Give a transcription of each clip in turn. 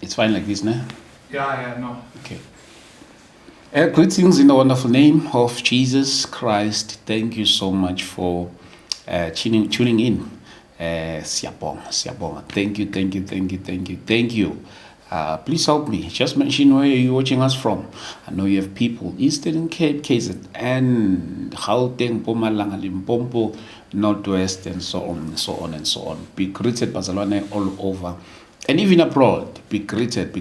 It's fine like this, no? No. Okay. Greetings in the wonderful name of Jesus Christ. Thank you so much for tuning in. Siyabonga. Thank you. Please help me. Just mention where you're watching us from. I know you have people Eastern Cape, KZN, Gauteng, Mpumalanga, Limpopo, Northwest, and so on. Be greeted, Bazalwane, all over. And even abroad, be greeted.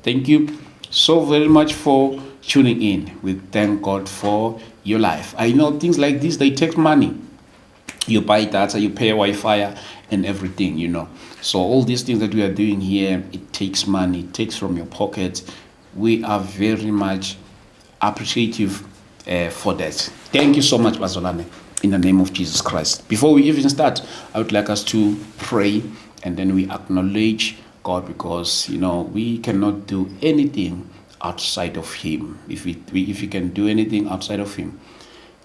Thank you so very much for tuning in. We thank God for your life. I know things like this, they take money. You buy data, you pay Wi-Fi and everything, So all these things that we are doing here, it takes money, it takes from your pocket. We are very much appreciative for that. Thank you so much, Bazolane, in the name of Jesus Christ. Before we even start, I would like us to pray and then we acknowledge God, because we cannot do anything outside of Him. If we can do anything outside of Him,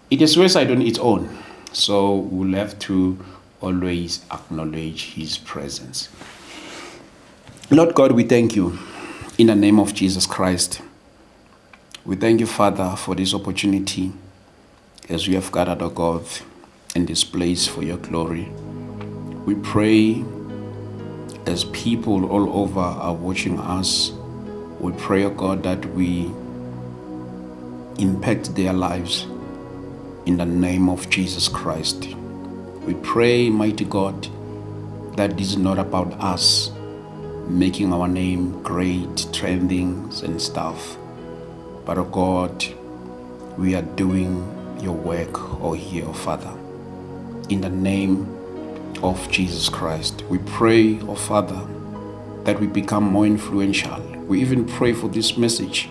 it is suicide on its own. So we'll have to always acknowledge His presence. Lord God, we thank you in the name of Jesus Christ. We thank you, Father, for this opportunity as we have gathered, O God, in this place for your glory. We pray as people all over are watching us. We pray, O God, that we impact their lives in the name of Jesus Christ. We pray, mighty God, that this is not about us making our name great, trending and stuff. But, oh God, we are doing your work, oh here, oh Father. In the name of Jesus Christ, we pray, oh Father, that we become more influential. We even pray for this message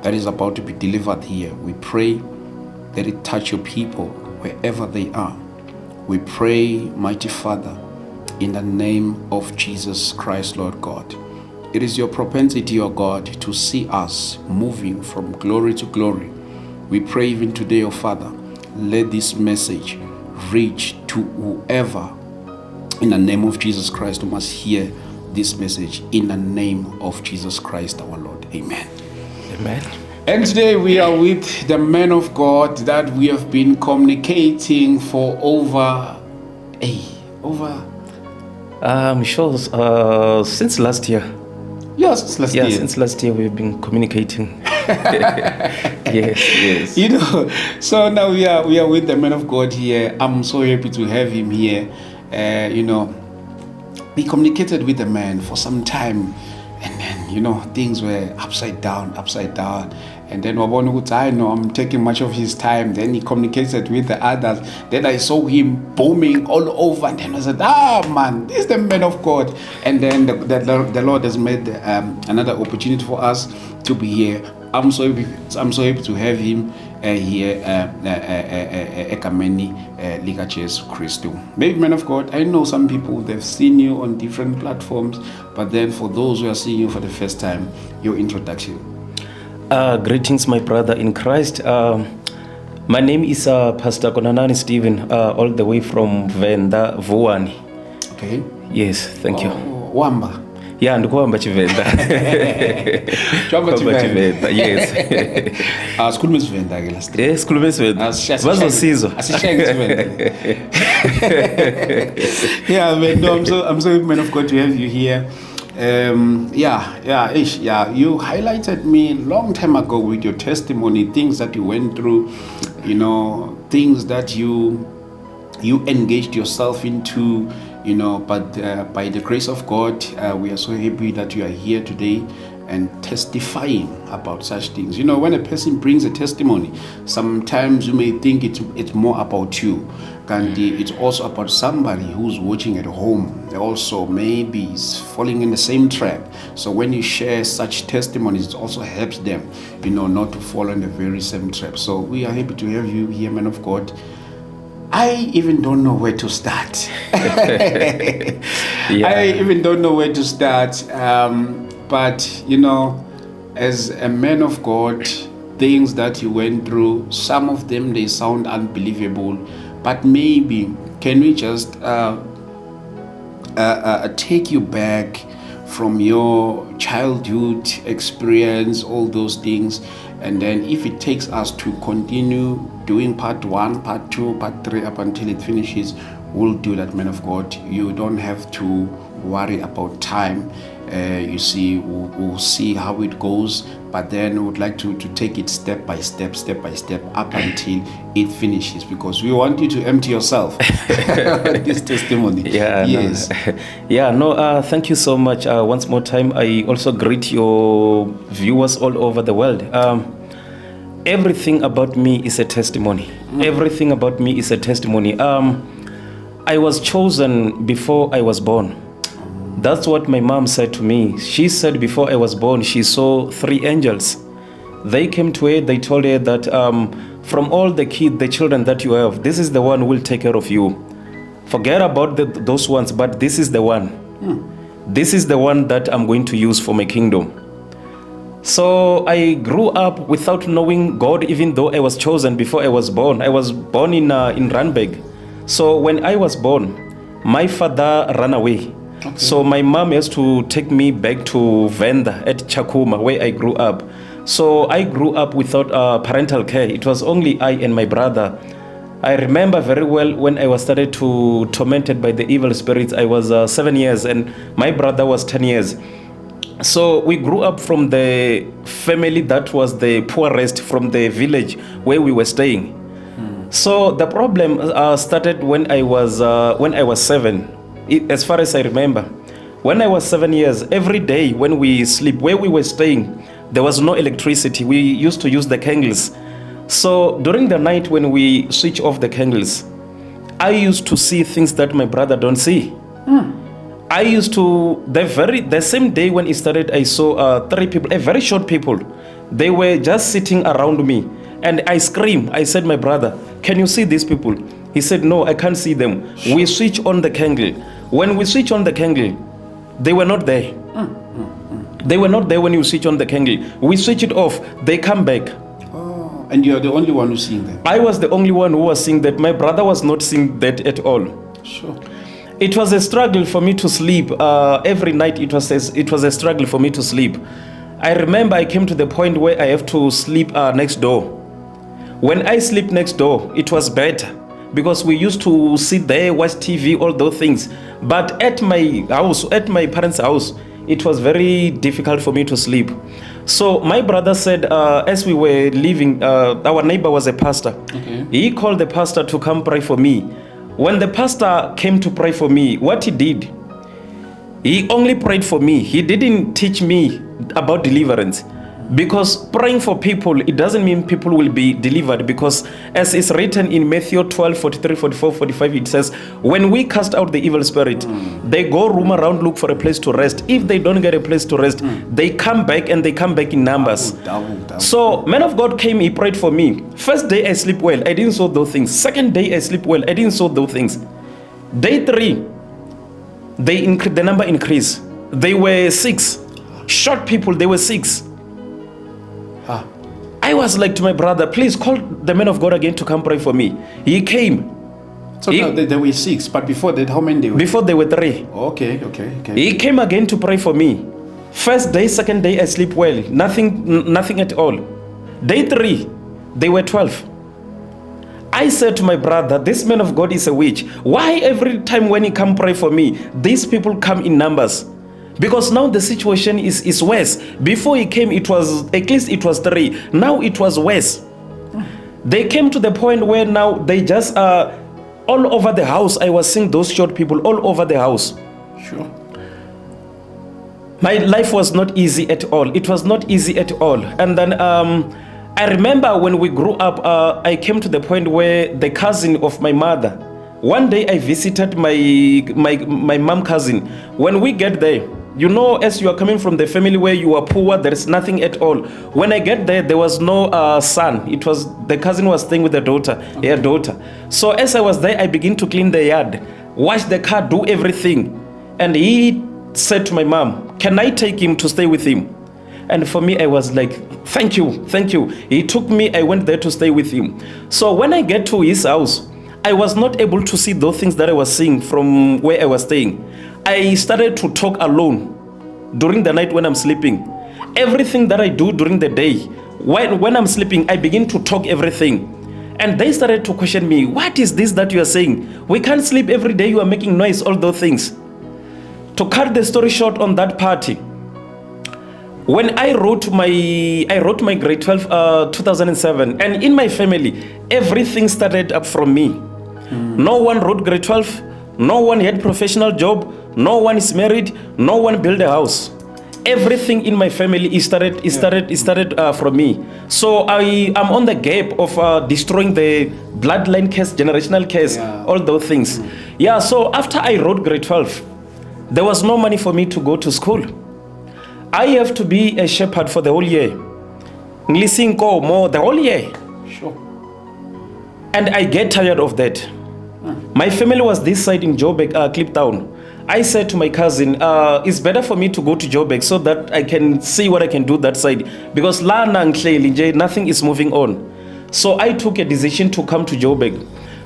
that is about to be delivered here. We pray that it touch your people wherever they are. We pray, mighty Father, in the name of Jesus Christ, Lord God. It is your propensity, O God, to see us moving from glory to glory. We pray even today, O Father, let this message reach to whoever, in the name of Jesus Christ, who must hear this message, in the name of Jesus Christ, our Lord. Amen. Amen. And today we are with the man of God that we have been communicating for since last year. Yes, since last year. Since last year we've been communicating. Yes. So now we are with the man of God here. I'm so happy to have him here. We communicated with the man for some time, and then things were upside down. And then I know I'm taking much of his time. Then he communicated with the others. Then I saw him booming all over. And then I said, man, this is the man of God. And then the Lord has made another opportunity for us to be here. I'm so happy to have him here Ekameni Liga Jesu Christu. Maybe, man of God, I know some people, they've seen you on different platforms. But then for those who are seeing you for the first time, your introduction. Greetings, my brother in Christ. My name is Pastor Konanani Stephen, all the way from Venda, Vuwani. Okay. Yes, thank you. Wamba. Yeah, ndikuwamba Chivenda. Chivenda. Yes. Sikhuluma isiVenda ke last. Sikhuluma isiVenda. Bazosizwa. Asishayeke isiVenda. Yeah, man, no, I'm so man of God to have you here. You highlighted me a long time ago with your testimony, things that you went through, things that you engaged yourself into, but by the grace of God, we are so happy that you are here today and testifying about such things. When a person brings a testimony, sometimes you may think it's more about you, and it's also about somebody who's watching at home. They also maybe is falling in the same trap. So when you share such testimonies, it also helps them, not to fall in the very same trap. So we are happy to have you here, man of God. I even don't know where to start. I even don't know where to start. But, as a man of God, things that you went through, some of them, they sound unbelievable. But maybe, can we just take you back from your childhood experience, all those things. And then if it takes us to continue doing part 1, part 2, part 3 up until it finishes, we'll do that, man of God. You don't have to worry about time. You see, we'll see how it goes, but then we would like to take it step by step up until it finishes, because we want you to empty yourself. This testimony. Yes. Thank you so much. Once more time, I also greet your viewers all over the world. Everything about me is a testimony. Everything about me is a testimony. I was chosen before I was born. That's what my mom said to me. She said before I was born, she saw 3 angels. They came to her, they told her that from all the children that you have, this is the one who will take care of you. Forget about those ones, but this is the one. This is the one that I'm going to use for my kingdom. So I grew up without knowing God, even though I was chosen before I was born. I was born in Randburg. So when I was born, my father ran away. Okay. So my mom has to take me back to Venda at Chakuma, where I grew up. So I grew up without parental care. It was only I and my brother. I remember very well when I was started to tormented by the evil spirits. I was 7 years and my brother was 10 years. So we grew up from the family that was the poorest from the village where we were staying. So the problem started when I was 7. As far as I remember, when I was 7 years, every day when we sleep, where we were staying, there was no electricity. We used to use the candles. So during the night when we switch off the candles, I used to see things that my brother don't see. I used to, the same day when it started, I saw 3 people, very short people. They were just sitting around me. And I screamed. I said, my brother, can you see these people? He said, no, I can't see them. Sure. We switch on the candle. When we switch on the candle, they were not there. They were not there when you switch on the candle. We switch it off. They come back. Oh, and you're the only one who's seeing that? I was the only one who was seeing that. My brother was not seeing that at all. Sure. It was a struggle for me to sleep. Every night it was a struggle for me to sleep. I remember I came to the point where I have to sleep next door. When I sleep next door, it was better because we used to sit there, watch TV, all those things. But at my house, at my parents' house, it was very difficult for me to sleep. So my brother said, as we were leaving, our neighbor was a pastor. Okay. He called the pastor to come pray for me. When the pastor came to pray for me, what he did, he only prayed for me. He didn't teach me about deliverance. Because praying for people, it doesn't mean people will be delivered. Because as is written in Matthew 12, 43, 44, 45, it says, when we cast out the evil spirit, they go roam around, look for a place to rest. If they don't get a place to rest, they come back, and they come back in numbers. Double. So man of God came, he prayed for me. First day I sleep well, I didn't saw those things. Second day I sleep well, I didn't saw those things. Day 3, the number increased. They were 6. Short people, they were 6. I was like to my brother, please call the man of God again to come pray for me. He came. So now there were 6, but before that, how many they were? Before they were 3. Okay. He came again to pray for me. First day, second day, I sleep well. Nothing at all. Day 3, they were 12. I said to my brother, this man of God is a witch. Why every time when he come pray for me, these people come in numbers? Because now the situation is worse. Before he came, it was, at least it was 3. Now it was worse. They came to the point where now they just, all over the house, I was seeing those short people all over the house. Sure. My life was not easy at all. It was not easy at all. And then I remember when we grew up, I came to the point where the cousin of my mother, one day I visited my mom cousin. When we get there, you know, as you are coming from the family where you are poor, there is nothing at all. When I get there was no son. It was, the cousin was staying with the daughter, her daughter. So as I was there, I began to clean the yard, wash the car, do everything. And he said to my mom, can I take him to stay with him? And for me, I was like, thank you. He took me, I went there to stay with him. So when I get to his house, I was not able to see those things that I was seeing from where I was staying. I started to talk alone. during the night when I'm sleeping. Everything that I do during the day, when I'm sleeping, I begin to talk everything. And they started to question me, what is this that you are saying? We can't sleep every day, you are making noise, all those things. To cut the story short on that party, when I wrote my grade 12, 2007, and in my family, everything started up from me. No one wrote grade 12, no one had professional job, no one is married, no one built a house. Everything in my family started from me. So I am on the gap of destroying the bloodline curse, generational curse, all those things. Yeah, so after I wrote grade 12, there was no money for me to go to school. I have to be a shepherd for the whole year. More the whole year. Sure. And I get tired of that. My family was this side in Joburg, Cliptown. I said to my cousin, it's better for me to go to Joburg so that I can see what I can do that side. Because nothing is moving on. So I took a decision to come to Joburg.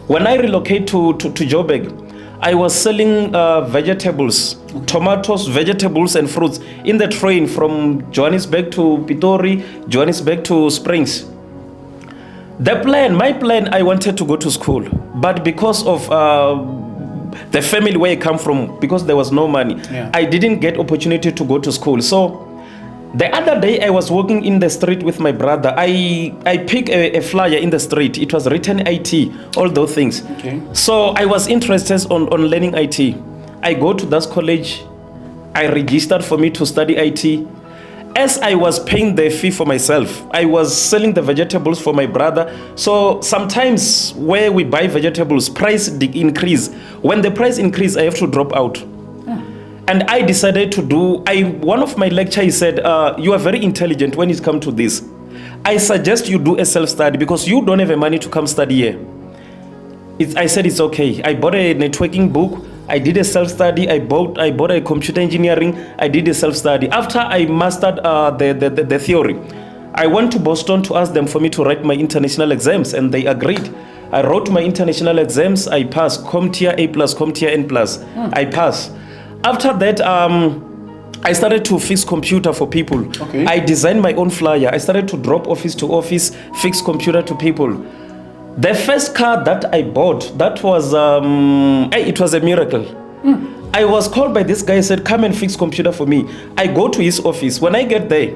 When I relocated to Joburg, I was selling vegetables, tomatoes, vegetables and fruits in the train from Johannesburg to Pitori, Johannesburg to Springs. My plan, I wanted to go to school. But because of the family where I come from, because there was no money, I didn't get opportunity to go to school. So the other day I was walking in the street with my brother. I picked a flyer in the street. It was written IT, all those things. Okay. So I was interested on learning IT. I go to that college. I registered for me to study IT. As I was paying the fee for myself, I was selling the vegetables for my brother. So sometimes where we buy vegetables, price increase. When the price increase, I have to drop out. And I decided to do, one of my lecturers said, you are very intelligent when it comes to this. I suggest you do a self-study because you don't have the money to come study here. I said it's okay. I bought a networking book. I did a self-study. I bought a computer engineering. I did a self-study. After I mastered the theory, I went to Boston to ask them for me to write my international exams, and they agreed. I wrote my international exams. I passed CompTIA A+, CompTIA N+. I passed. After that, I started to fix computer for people. Okay. I designed my own flyer. I started to drop office to office, fix computer to people. The first car that I bought, that was, it was a miracle. I was called by this guy, he said, come and fix computer for me. I go to his office. When I get there,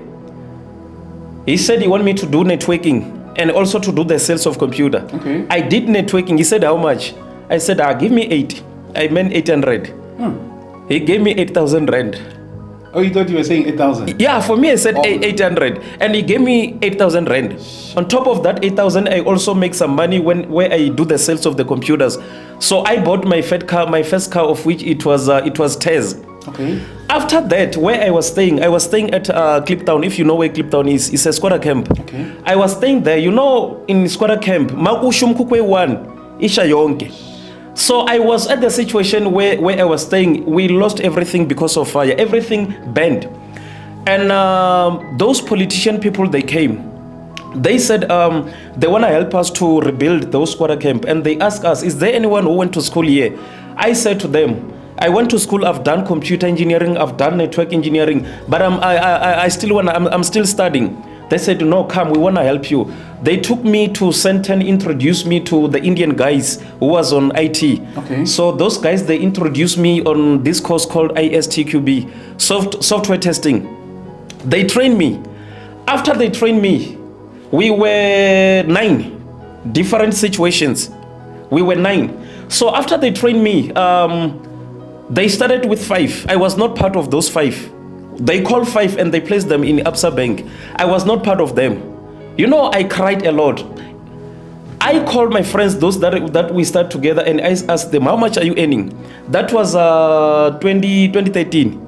he said he wanted me to do networking and also to do the sales of computer. Okay. I did networking. He said, how much? I said, give me 8. I meant 800. He gave me 8,000 rand. Oh, you thought you were saying 8,000? Yeah, for me I said 800, and he gave me 8,000 rand. On top of that 8,000, I also make some money where I do the sales of the computers. So I bought my first car of which it was Tez. Okay. After that, where I was staying at Cliptown. If you know where Cliptown is, it's a squatter camp. Okay. I was staying there. You know, in squatter camp, Makushum Kukwe 1, Isha Yonke. So I was at the situation where I was staying. We lost everything because of fire. Everything burned. And those politician people, they came. They said they want to help us to rebuild those squatter camp. And they asked us, is there anyone who went to school here? I said to them, I went to school, I've done computer engineering, I've done network engineering, but I'm still studying. They said, no, come, we want to help you. They took me to Centon, introduced me to the Indian guys who was on IT. Okay. So those guys, they introduced me on this course called ISTQB, software testing. They trained me. After they trained me, we were 9 different situations. We were 9. So after they trained me, they started with 5. I was not part of those 5. They called 5 and they placed them in Absa Bank. I was not part of them. You know, I cried a lot. I called my friends, those that we started together, and I asked them, how much are you earning? That was 2013.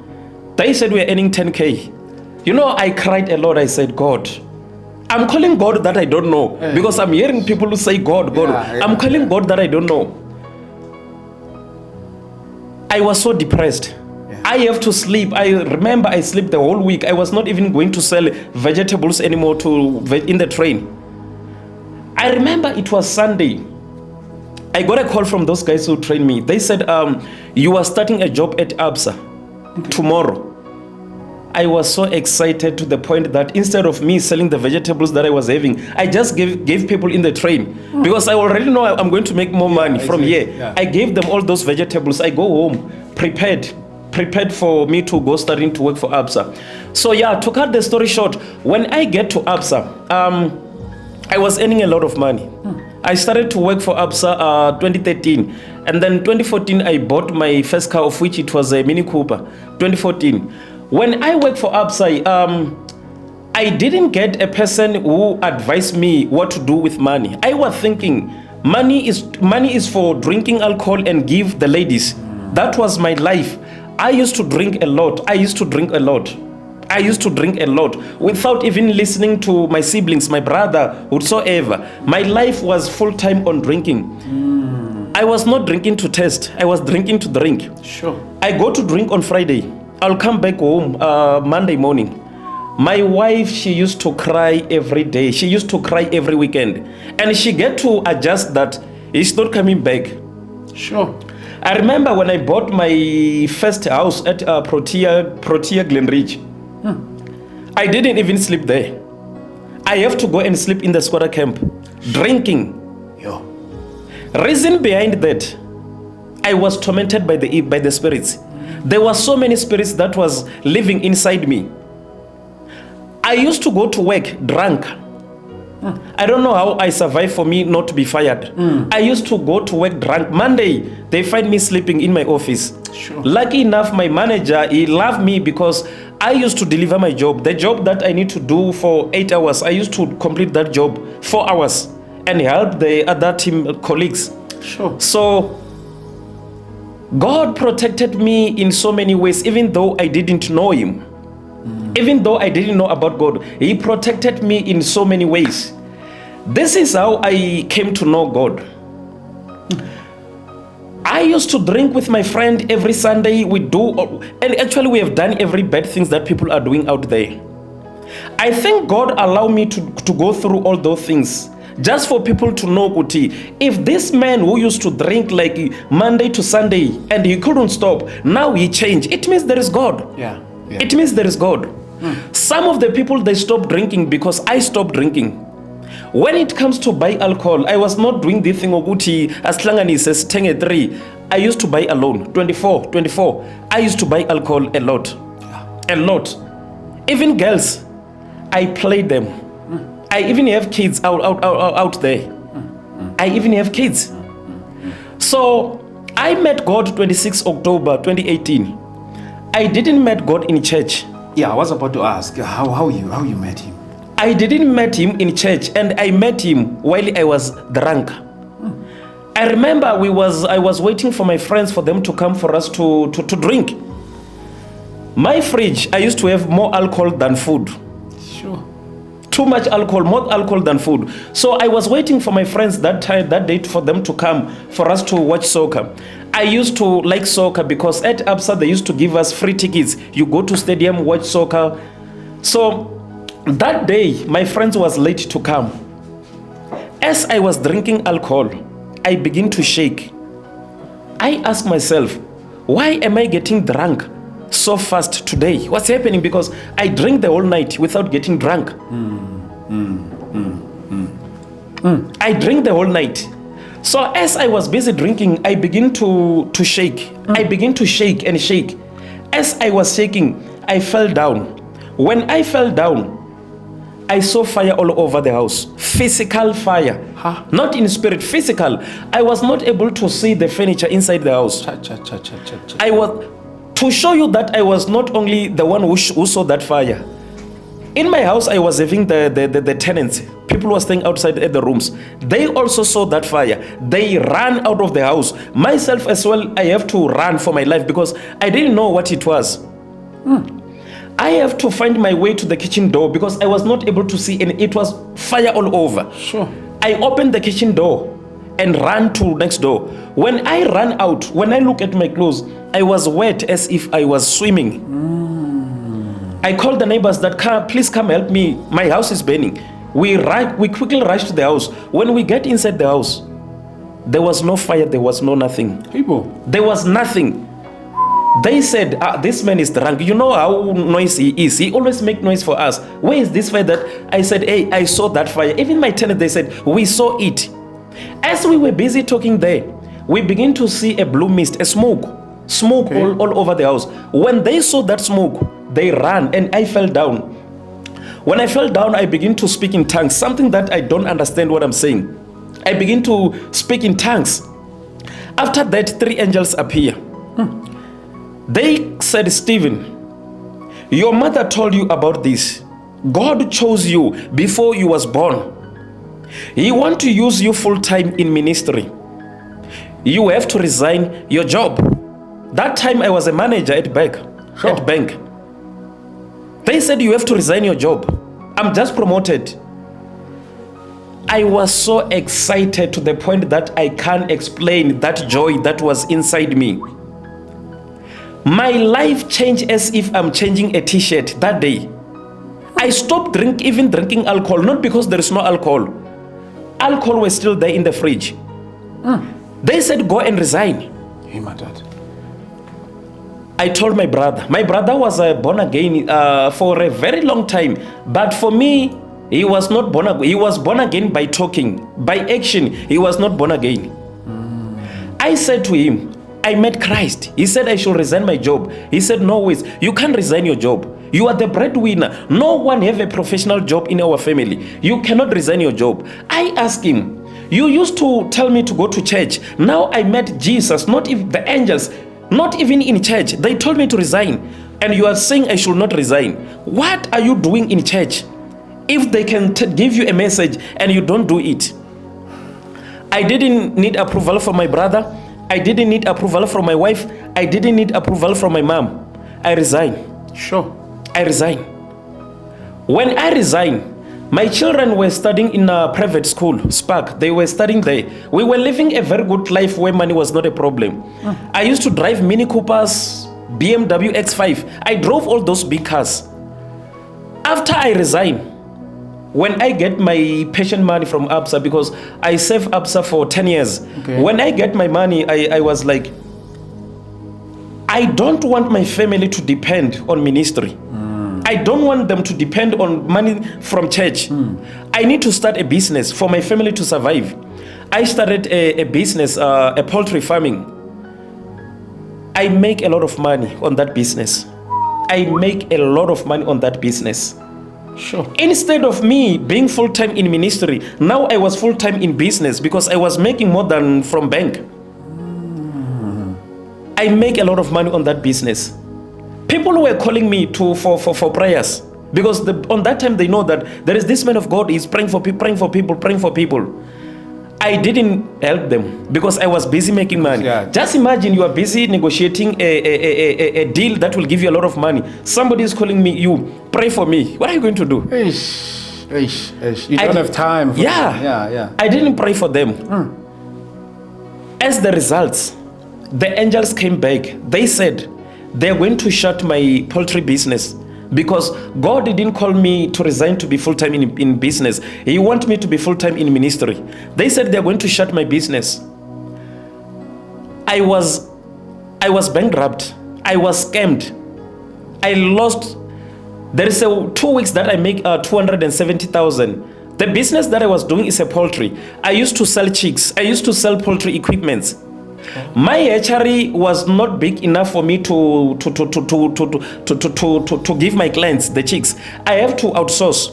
They said we are earning 10K. You know, I cried a lot. I said, God, I'm calling God that I don't know, because I'm hearing people who say God. I'm calling God that I don't know. I was so depressed. I have to sleep. I remember I slept the whole week. I was not even going to sell vegetables anymore in the train. I remember it was Sunday. I got a call from those guys who trained me. They said, you are starting a job at Absa tomorrow. I was so excited to the point that instead of me selling the vegetables that I was having, I just gave people in the train because I already know I'm going to make more money from here. Yeah. I gave them all those vegetables. I go home prepared for me to go starting to work for ABSA. So yeah, to cut the story short, when I get to ABSA, I was earning a lot of money. I started to work for ABSA 2013, and then 2014 I bought my first car, of which it was a Mini Cooper. 2014. When I worked for ABSA, I didn't get a person who advised me what to do with money. I was thinking money is for drinking alcohol and give the ladies. That was my life. I used to drink a lot. I used to drink a lot without even listening to my siblings, my brother, whatsoever. My life was full time on drinking. I was not drinking to test. I was drinking to drink. Sure. I go to drink on Friday. I'll come back home Monday morning. My wife, she used to cry every day. She used to cry every weekend. And she get to adjust that he's not coming back. Sure. I remember when I bought my first house at Protea Glenridge. I didn't even sleep there. I have to go and sleep in the squatter camp, drinking. Yo. Reason behind that, I was tormented by the spirits. There were so many spirits that was living inside me. I used to go to work drunk. I don't know how I survived for me not to be fired. I used to go to work drunk. Monday, they find me sleeping in my office. Sure. Lucky enough, my manager, he loved me because I used to deliver my job. The job that I need to do for 8 hours, I used to complete that job 4 hours and help the other team colleagues. Sure. So God protected me in so many ways, even though I didn't know him. Even though I didn't know about God, he protected me in so many ways. This is how I came to know God. I used to drink with my friend every Sunday. And actually we have done every bad things that people are doing out there. I think God allowed me to go through all those things just for people to know, Kuti, if this man who used to drink like Monday to Sunday and he couldn't stop, now he changed, it means there is God. Yeah. It means there is God. Some of the people, they stopped drinking because I stopped drinking. When it comes to buy alcohol, I was not doing this thing of Uti as Slangani says 10 I used to buy alone. 24. I used to buy alcohol a lot. A lot. Even girls, I played them. I even have kids out there. I even have kids. So I met God 26 October 2018. I didn't met God in church. Yeah, I was about to ask how you met him. I didn't met him in church, and I met him while I was drunk. I remember I was waiting for my friends for them to come for us to drink. My fridge, I used to have more alcohol than food. Sure. Too much alcohol, more alcohol than food. So I was waiting for my friends that day for them to come for us to watch soccer. I used to like soccer because at ABSA they used to give us free tickets. You go to stadium, watch soccer. So that day, my friends was late to come. As I was drinking alcohol, I begin to shake. I ask myself, why am I getting drunk so fast today? What's happening? Because I drink the whole night without getting drunk. I drink the whole night. So as I was busy drinking, I begin to shake. I begin to shake and shake. As I was shaking, I fell down. When I fell down, I saw fire all over the house. Physical fire. Not in spirit, physical. I was not able to see the furniture inside the house. I was, to show you that I was not only the one who saw that fire. In my house, I was having the tenants. People were staying outside at the rooms. They also saw that fire. They ran out of the house. Myself as well, I have to run for my life because I didn't know what it was. I have to find my way to the kitchen door because I was not able to see, and it was fire all over. Sure. I opened the kitchen door and ran to next door. When I ran out, when I look at my clothes, I was wet as if I was swimming. I called the neighbors that, please come help me. My house is burning. We quickly rushed to the house. When we get inside the house, there was no fire, there was no nothing. People. There was nothing. They said, this man is drunk. You know how noisy he is. He always make noise for us. Where is this fire that I said, hey, I saw that fire. Even my tenant, they said, we saw it. As we were busy talking there, we begin to see a blue mist, a smoke okay. all over the house. When they saw that smoke, they ran and I fell down. When I fell down, I begin to speak in tongues, something that I don't understand what I'm saying. I begin to speak in tongues. After that, 3 angels appear. They said, Stephen, your mother told you about this. God chose you before you was born. He want to use you full time in ministry. You have to resign your job. That time I was a manager at bank. Sure. At bank. They said you have to resign your job. I'm just promoted. I was so excited to the point that I can't explain that joy that was inside me. My life changed as if I'm changing a t-shirt that day. I stopped even drinking alcohol, not because there is no alcohol. Alcohol was still there in the fridge. They said, go and resign. Hey, my dad. I told my brother. My brother was born again for a very long time. But for me, he was not born again. He was born again by talking. By action, he was not born again. I said to him, I met Christ. He said I should resign my job. He said, no ways. You can't resign your job. You are the breadwinner. No one have a professional job in our family. You cannot resign your job. I asked him, you used to tell me to go to church. Now I met Jesus, not even the angels, not even in church. They told me to resign. And you are saying I should not resign. What are you doing in church? If they can give you a message and you don't do it. I didn't need approval from my brother. I didn't need approval from my wife. I didn't need approval from my mom. I resigned. Sure. I resigned. When I resigned, my children were studying in a private school, Spark. They were studying there. We were living a very good life where money was not a problem. I used to drive Mini Coopers, BMW X5. I drove all those big cars. After I resigned, when I get my pension money from ABSA, because I saved ABSA for 10 years. Okay. When I get my money, I was like, I don't want my family to depend on ministry. I don't want them to depend on money from church. I need to start a business for my family to survive. I started a business, a poultry farming. I make a lot of money on that business. I make a lot of money on that business. Sure. Instead of me being full-time in ministry, now I was full-time in business because I was making more than from bank. I make a lot of money on that business. People were calling me for prayers because on that time they know that there is this man of God, he's praying for people. I didn't help them because I was busy making money. Yeah. Just imagine you are busy negotiating a deal that will give you a lot of money. Somebody is calling me, you pray for me. What are you going to do? You don't have time. Yeah. I didn't pray for them. As the results, the angels came back. They said they're going to shut my poultry business because God didn't call me to resign to be full-time in business. He wanted me to be full-time in ministry. They said they're going to shut my business. I was bankrupt. I was scammed. I lost. There is 2 weeks that I make 270,000. The business that I was doing is a poultry. I used to sell chicks. I used to sell poultry equipments. My hatchery was not big enough for me to give my clients the chicks. I have to outsource.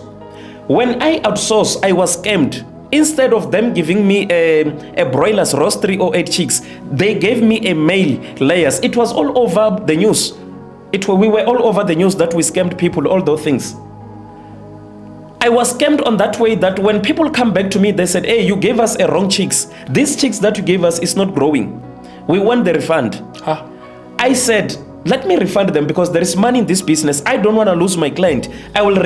When I outsource, I was scammed. Instead of them giving me a broiler's roast 308 chicks, they gave me a male layers. It was all over the news. We were all over the news that we scammed people, all those things. I was scammed on that way that when people come back to me, they said, hey, you gave us a wrong chicks. These chicks that you gave us is not growing. We want the refund. I said, let me refund them because there is money in this business. I don't want to lose my client. I will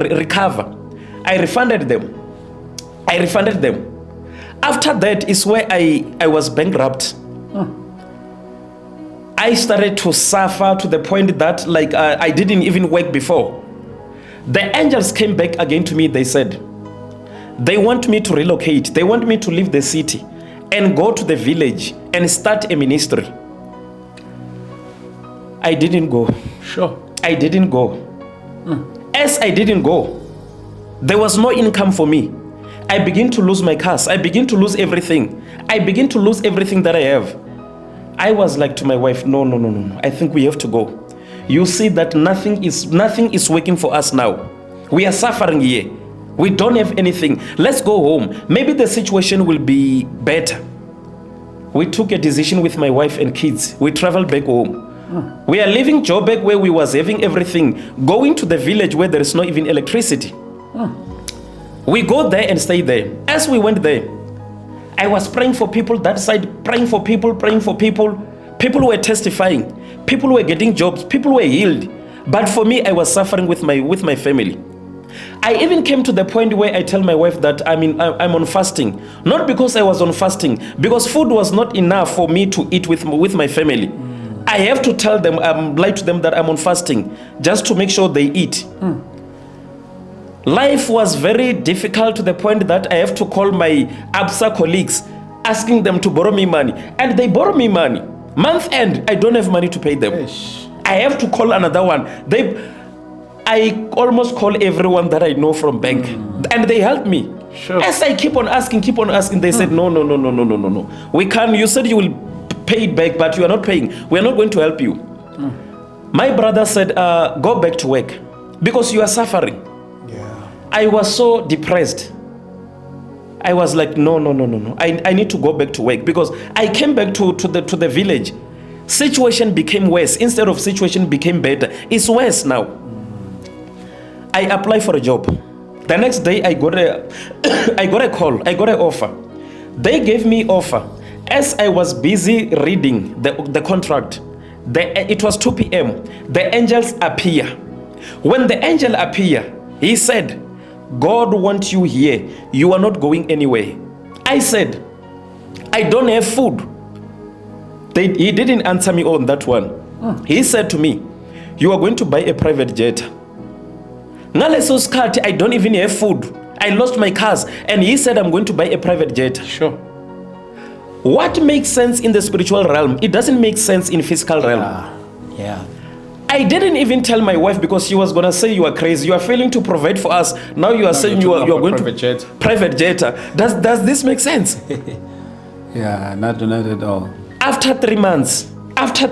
recover. I refunded them. After that is where I was bankrupt. I started to suffer to the point that I didn't even work before. The angels came back again to me. They said, they want me to relocate. They want me to leave the city and go to the village and start a ministry. I didn't go. Sure. I didn't go. As I didn't go, there was no income for me. I begin to lose my cars. I begin to lose everything. I begin to lose everything that I have. I was like to my wife, no. I think we have to go. You see that nothing is working for us now. We are suffering here. We don't have anything. Let's go home. Maybe the situation will be better. We took a decision with my wife and kids. We traveled back home. We are leaving Joburg where we was having everything, going to the village where there is not even electricity. We go there and stay there. As we went there, I was praying for people that side, praying for people. People were testifying. People were getting jobs. People were healed. But for me, I was suffering with my family. I even came to the point where I tell my wife that I'm on fasting. Not because I was on fasting, because food was not enough for me to eat with my family. I have to tell them, lie to them that I'm on fasting, just to make sure they eat. Life was very difficult to the point that I have to call my ABSA colleagues, asking them to borrow me money. And they borrow me money. Month end, I don't have money to pay them. I have to call another one. I almost call everyone that I know from bank, and they help me. Sure. As I keep on asking, they said, no. We can't. You said you will pay it back, but you are not paying. We are not going to help you. My brother said, go back to work because you are suffering. Yeah. I was so depressed. I was like, no. I need to go back to work because I came back to the village. Situation became worse. Instead of situation became better. It's worse now. I applied for a job. The next day I got a call. I got an offer. They gave me offer. As I was busy reading the contract, it was 2 p.m. The angels appear. When the angel appeared, he said, God wants you here. You are not going anywhere. I said, I don't have food. He didn't answer me on that one. He said to me, you are going to buy a private jet. I don't even have food. I lost my cars. And he said, I'm going to buy a private jet. Sure. What makes sense in the spiritual realm, it doesn't make sense in physical realm. Yeah. I didn't even tell my wife because she was going to say, you are crazy. You are failing to provide for us. Now you are saying you are going private jet. Private jet. Does this make sense? Yeah, not at all. After 3 months, after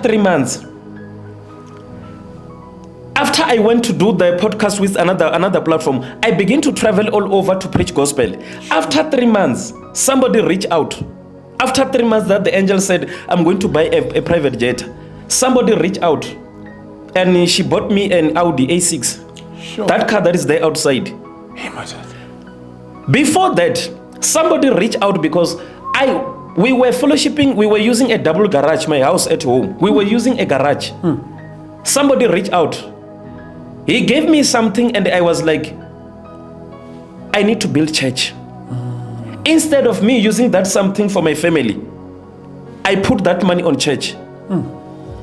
I went to do the podcast with another platform, I began to travel all over to preach gospel. After 3 months, somebody reached out. After 3 months that the angel said, I'm going to buy a private jet. Somebody reached out and she bought me an Audi A6. Sure. That car that is there outside. Hey, before that, somebody reached out because we were fellowshipping, we were using a double garage, my house at home. We were using a garage. Somebody reached out. He gave me something and I was like, I need to build church. Instead of me using that something for my family, I put that money on church.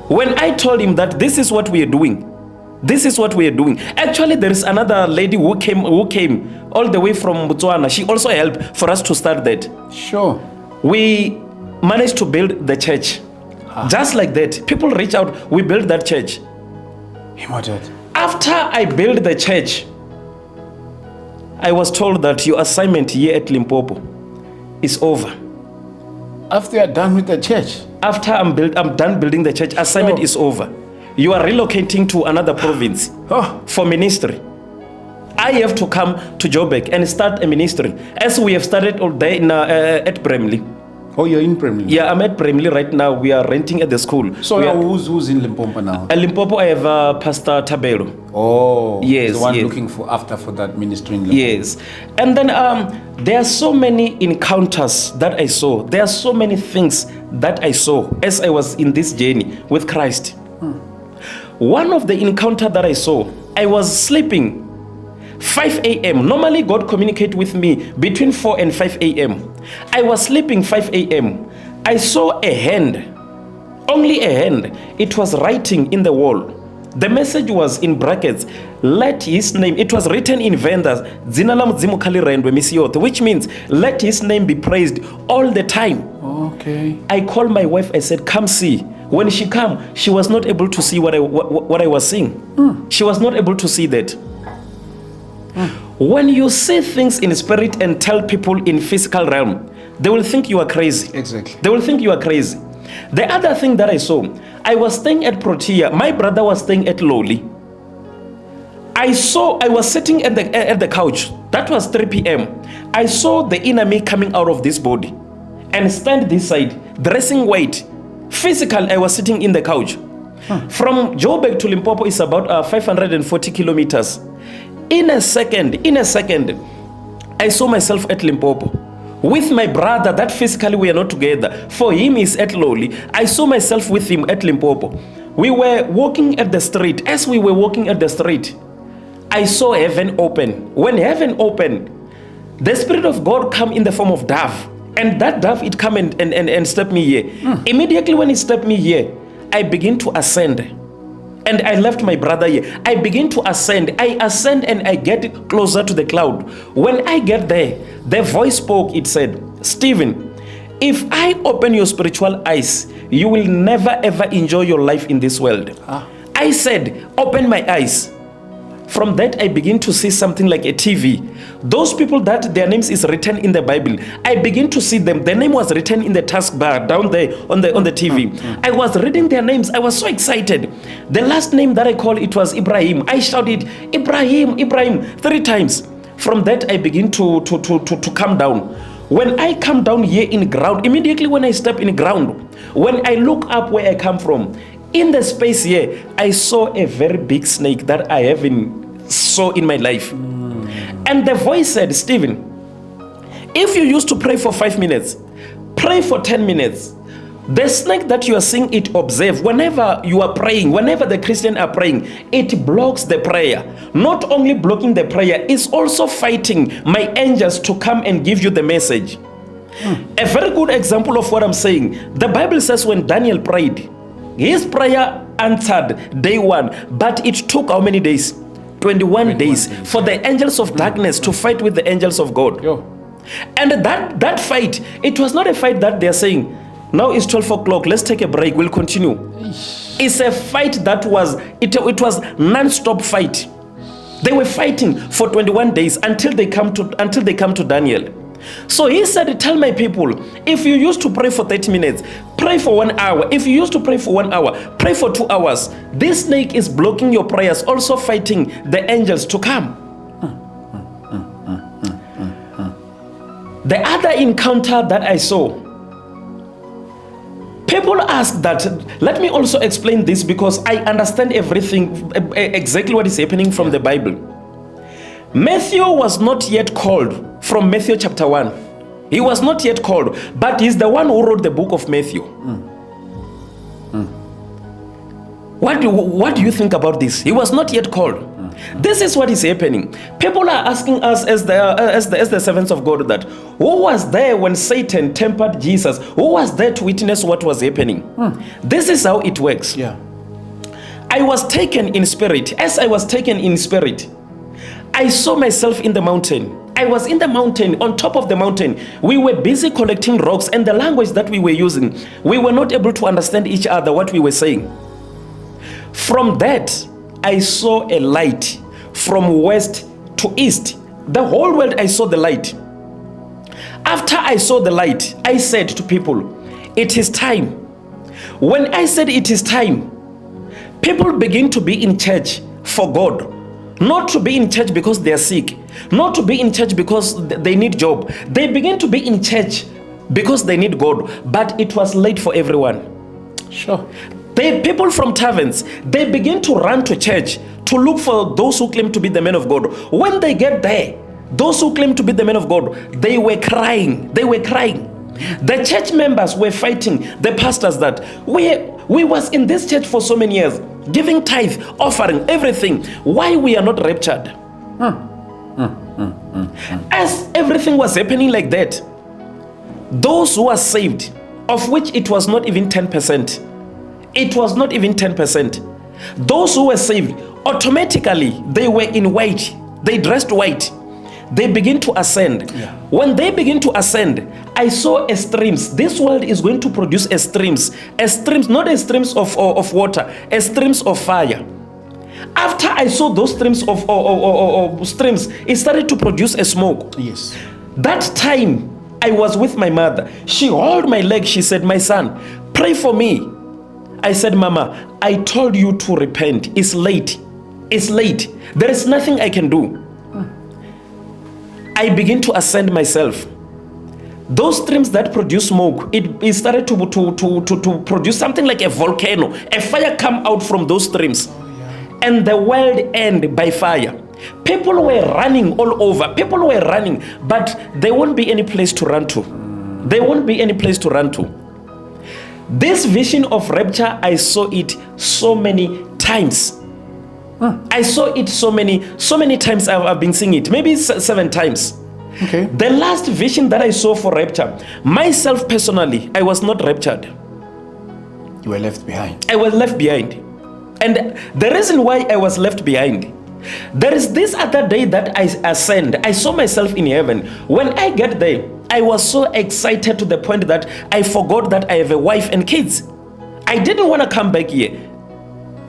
When I told him that this is what we are doing, actually there is another lady who came all the way from Botswana. She also helped for us to start that. Sure. We managed to build the church. Just like that. People reach out, we built that church. After I built the church, I was told that your assignment here at Limpopo is over. After you're done with the church? After I'm done building the church, assignment is over. You are relocating to another province for ministry. I have to come to Joburg and start a ministry. As we have started all day at Bramley. Oh, you're in Bramley? Yeah, I'm at Bramley right now. We are renting at the school. So who's in Limpopo now? Limpopo, I have Pastor Tabelo. Oh, yes, the one yes. looking for that ministry in Limpopo. Yes. And then there are so many encounters that I saw. There are so many things that I saw as I was in this journey with Christ. One of the encounter that I saw, I was sleeping 5 a.m. Normally God communicates with me between 4 and 5 a.m. I was sleeping 5 a.m. I saw a hand, only a hand. It was writing in the wall. The message was in brackets, let his name, it was written in Vendas, which means let his name be praised all the time. Okay. I called my wife, I said, come see. When she came, she was not able to see what I was seeing. She was not able to see that. When you see things in spirit and tell people in physical realm, they will think you are crazy. Exactly. They will think you are crazy. The other thing that I saw, I was staying at Protea. My brother was staying at Loli. I was sitting at the couch. That was 3 p.m. I saw the enemy coming out of this body and stand this side, dressing white. Physical, I was sitting in the couch. From Joburg to Limpopo is about 540 kilometers. In a second, I saw myself at Limpopo with my brother that physically we are not together. For him is at Loli. I saw myself with him at Limpopo. We were walking at the street. As we were walking at the street, I saw heaven open. When heaven opened, the Spirit of God come in the form of dove. And that dove, it come and step me here. Immediately when it stepped me here, I begin to ascend. And I left my brother here. I begin to ascend. I ascend and I get closer to the cloud. When I get there, the voice spoke. It said, Stephen, if I open your spiritual eyes, you will never ever enjoy your life in this world. I said, open my eyes. From that, I begin to see something like a TV. Those people that their names is written in the Bible, I begin to see them. Their name was written in the taskbar down there on the TV. I was reading their names. I was so excited. The last name that I called, it was Ibrahim. I shouted, Ibrahim, Ibrahim, 3 times. From that, I begin to come down. When I come down here in ground, immediately when I step in ground, when I look up where I come from, in the space here, I saw a very big snake that I haven't saw in my life. And the voice said, Stephen, if you used to pray for 5 minutes, pray for 10 minutes. The snake that you are seeing, it observe. Whenever you are praying, whenever the Christians are praying, it blocks the prayer. Not only blocking the prayer, it's also fighting my angels to come and give you the message. A very good example of what I'm saying. The Bible says when Daniel prayed, his prayer answered day 1, but it took how many days? 21 days for the angels of darkness to fight with the angels of God. And that fight, it was not a fight that they're saying, now it's 12 o'clock, let's take a break, we'll continue. It's a fight that was, it was non-stop fight. They were fighting for 21 days until they come to Daniel. So he said, tell my people, if you used to pray for 30 minutes, pray for 1 hour. If you used to pray for 1 hour, pray for 2 hours. This snake is blocking your prayers, also fighting the angels to come. The other encounter that I saw, people ask that, let me also explain this because I understand everything, exactly what is happening from the Bible. Matthew was not yet called from Matthew chapter 1. He was not yet called, but he's the one who wrote the book of Matthew. What do you think about this? He was not yet called. This is what is happening. People are asking us as the servants of God that, who was there when Satan tempered Jesus? Who was there to witness what was happening? This is how it works. I was taken in spirit. As I was taken in spirit, I saw myself in the mountain. I was in the mountain, on top of the mountain. We were busy collecting rocks, and the language that we were using, we were not able to understand each other, what we were saying. From that, I saw a light from west to east. The whole world, I saw the light. After I saw the light, I said to people, it is time. When I said it is time, people begin to be in church for God. Not to be in church because they are sick. Not to be in church because they need job. They begin to be in church because they need God. But it was late for everyone. People from taverns, they begin to run to church to look for those who claim to be the men of God. When they get there, those who claim to be the men of God, they were crying. They were crying. The church members were fighting the pastors that we was in this church for so many years, giving tithe, offering, everything. Why we are not raptured? As everything was happening like that, those who are saved, of which it was not even 10%. It was not even 10%. Those who were saved, automatically they were in white. They dressed white. they begin to ascend. Yeah. When they begin to ascend, I saw a streams. This world is going to produce a streams, not a streams of water, a streams of fire. After I saw those streams of streams, it started to produce a smoke. Yes. That time I was with my mother. She held my leg. She said, "My son, pray for me." I said, "Mama, I told you to repent. It's late. It's late. There is nothing I can do." I begin to ascend myself. Those streams that produce smoke, it started to produce something like a volcano. A fire come out from those streams. And the world end by fire. People were running all over. People were running, but there won't be any place to run to. There won't be any place to run to. This vision of rapture, I saw it so many times. I saw it so many times. I've been seeing it, maybe 7 times. Okay. The last vision that I saw for rapture, myself personally, I was not raptured. You were left behind. I was left behind. And the reason why I was left behind, there is this other day that I ascend. I saw myself in heaven. When I get there, I was so excited to the point that I forgot that I have a wife and kids. I didn't want to come back here.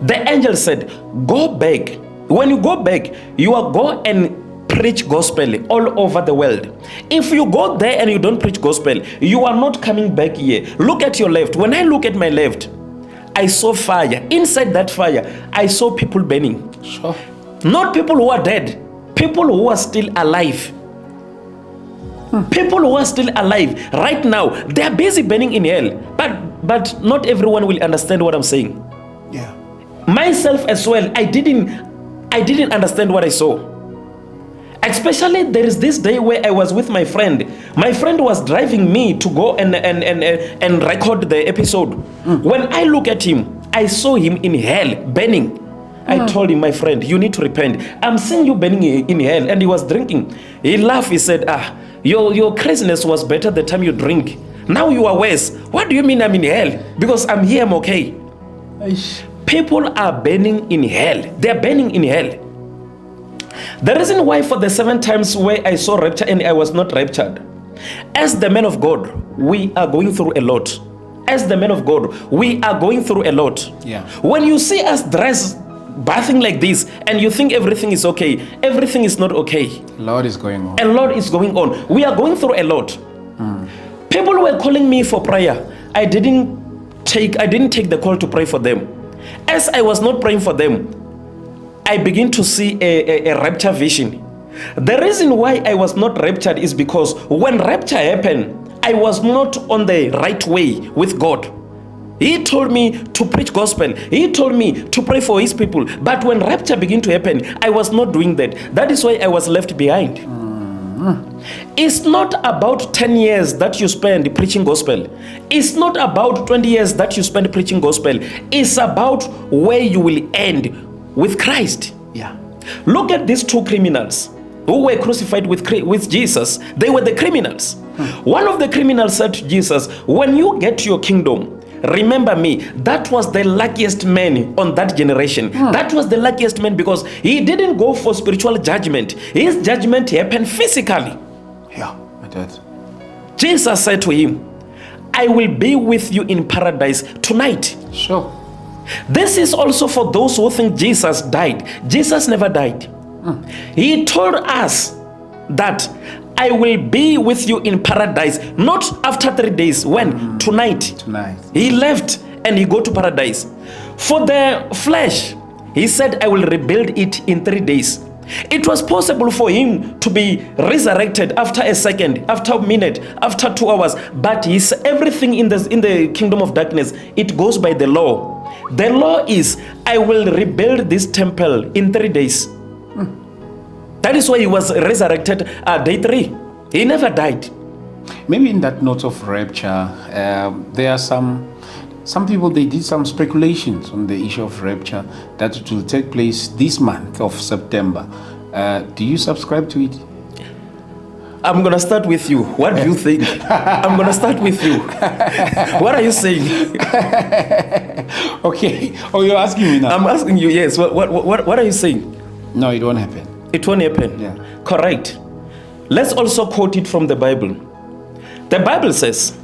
The angel said, "Go back. When you go back, you are go and preach gospel all over the world. If you go there and you don't preach gospel, you are not coming back here. Look at your left." When I look at my left, I saw fire. Inside that fire, I saw people burning. Sure. Not people who are dead, people who are still alive. People who are still alive right now, they are busy burning in hell. But not everyone will understand what I'm saying. Yeah. Myself as well, I didn't understand what I saw. Especially there is this day where I was with my friend. My friend was driving me to go and record the episode. When I look at him, I saw him in hell burning. I told him, "My friend, you need to repent. I'm seeing you burning in hell." And he was drinking. He laughed. He said, your craziness was better the time you drink. Now you are worse. What do you mean I'm in hell? Because I'm here, I'm okay. People are burning in hell. They're burning in hell. The reason why for the 7 times where I saw rapture and I was not raptured, as the men of God, we are going through a lot. As the men of God, we are going through a lot. Yeah. When you see us dressed, bathing like this, and you think everything is okay, everything is not okay. A lot is going on. A lot is going on. We are going through a lot. People were calling me for prayer. I didn't take the call to pray for them. As I was not praying for them, I begin to see a rapture vision. The reason why I was not raptured is because when rapture happened, I was not on the right way with God. He told me to preach gospel. He told me to pray for his people. But when rapture began to happen, I was not doing that. That is why I was left behind. It's not about 10 years that you spend preaching gospel. It's not about 20 years that you spend preaching gospel. It's about where you will end with Christ. Yeah. Look at these 2 criminals who were crucified with Jesus. They were the criminals. One of the criminals said to Jesus, "When you get to your kingdom, remember me." That was the luckiest man on that generation. That was the luckiest man because he didn't go for spiritual judgment. His judgment happened physically. Yeah, I did. Jesus said to him, "I will be with you in paradise tonight." Sure. This is also for those who think Jesus died. Jesus never died. He told us that I will be with you in paradise, not after 3 days. When? Tonight. Tonight. He left and he go to paradise. For the flesh, he said, "I will rebuild it in 3 days." It was possible for him to be resurrected after a second, after a minute, after 2 hours. But everything in the kingdom of darkness, it goes by the law. The law is, I will rebuild this temple in 3 days. That is why he was resurrected day 3. He never died. Maybe in that note of rapture, there are some people, they did some speculations on the issue of rapture that it will take place this month of September. Do you subscribe to it? I'm going to start with you. What do you think? I'm going to start with you. What are you saying? Okay. Oh, you're asking me now? I'm asking you, yes. What are you saying? No, it won't happen. It won't happen. Yeah. Correct. Let's also quote it from the Bible. The Bible says,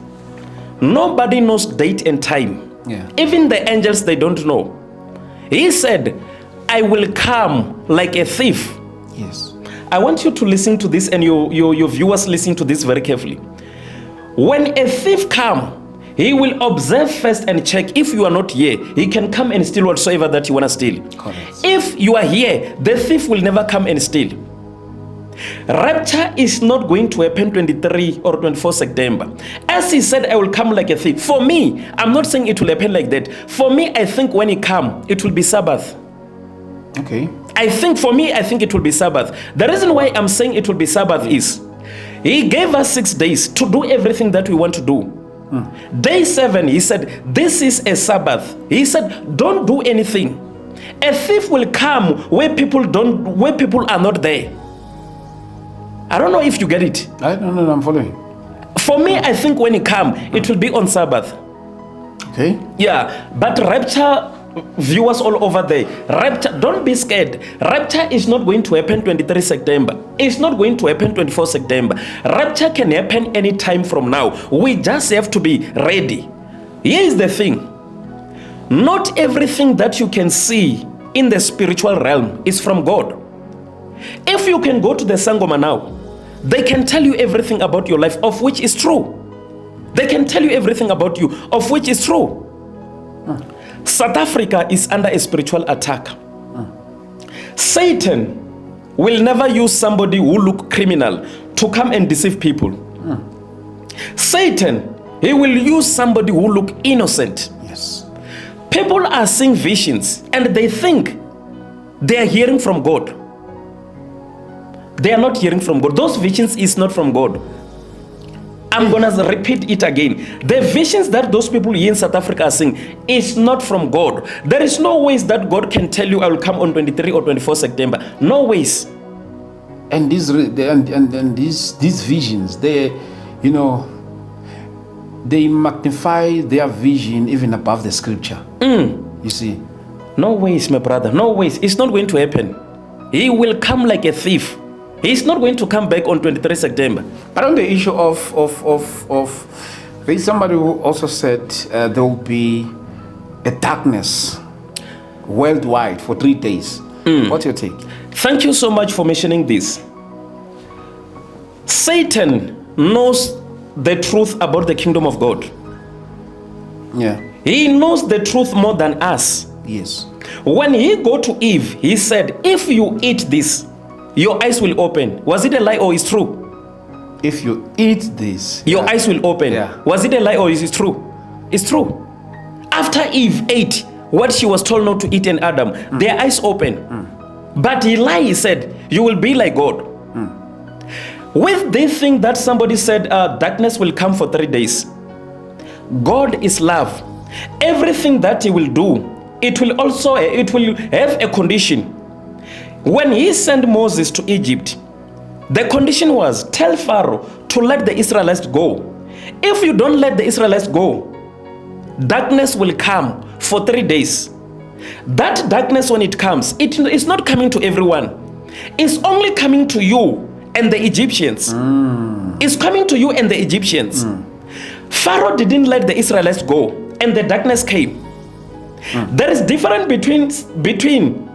nobody knows date and time. Yeah. Even the angels, they don't know. He said, I will come like a thief. Yes. I want you to listen to this, and your viewers listen to this very carefully. When a thief comes, he will observe first and check. If you are not here, he can come and steal whatsoever that you want to steal. Correct. If you are here, the thief will never come and steal. Rapture is not going to happen 23 or 24 September. As he said, I will come like a thief. For me, I'm not saying it will happen like that. For me, I think when he comes, it will be Sabbath. Okay. I think it will be Sabbath. The reason why I'm saying it will be Sabbath is he gave us 6 days to do everything that we want to do. Day 7, he said, this is a Sabbath. He said, don't do anything. A thief will come where people are not there. I don't know if you get it. I don't know, I'm following. For me, I think when he comes, it will be on Sabbath. Okay. Yeah, but Rapture, viewers all over there, Rapture, don't be scared. Rapture is not going to happen 23 September. It's not going to happen 24 September. Rapture can happen any time from now. We just have to be ready. Here is the thing. Not everything that you can see in the spiritual realm is from God. If you can go to the Sangoma now, they can tell you everything about your life, of which is true. They can tell you everything about you, of which is true. South Africa is under a spiritual attack. Satan will never use somebody who look criminal to come and deceive people. Satan, he will use somebody who look innocent. Yes. People are seeing visions and they think they are hearing from God. They are not hearing from God. Those visions is not from God. I'm going to repeat it again. The visions that those people here in South Africa are seeing is not from God. There is no ways that God can tell you I will come on 23 or 24 September. No ways. And these visions, they magnify their vision even above the scripture. You see. No ways, my brother. No ways. It's not going to happen. He will come like a thief. He's not going to come back on 23 September. But on the issue of there's somebody who also said there will be a darkness worldwide for 3 days. What's your take? Thank you so much for mentioning this. Satan knows the truth about the kingdom of God. Yeah. He knows the truth more than us. Yes. When he go to Eve, he said, if you eat this, your eyes will open. Was it a lie or is true? If you eat this, your eyes will open. Yeah. Was it a lie or is it true? It's true. After Eve ate what she was told not to eat in Adam, their eyes open. But he lied, he said, you will be like God. With this thing that somebody said, darkness will come for 3 days. God is love. Everything that he will do, it will have a condition. When he sent Moses to Egypt, the condition was, tell Pharaoh to let the Israelites go. If you don't let the Israelites go, darkness will come for 3 days. That darkness, when it comes, it's not coming to everyone. It's only coming to you and the Egyptians. It's coming to you and the Egyptians. Pharaoh didn't let the Israelites go, and the darkness came. There is difference between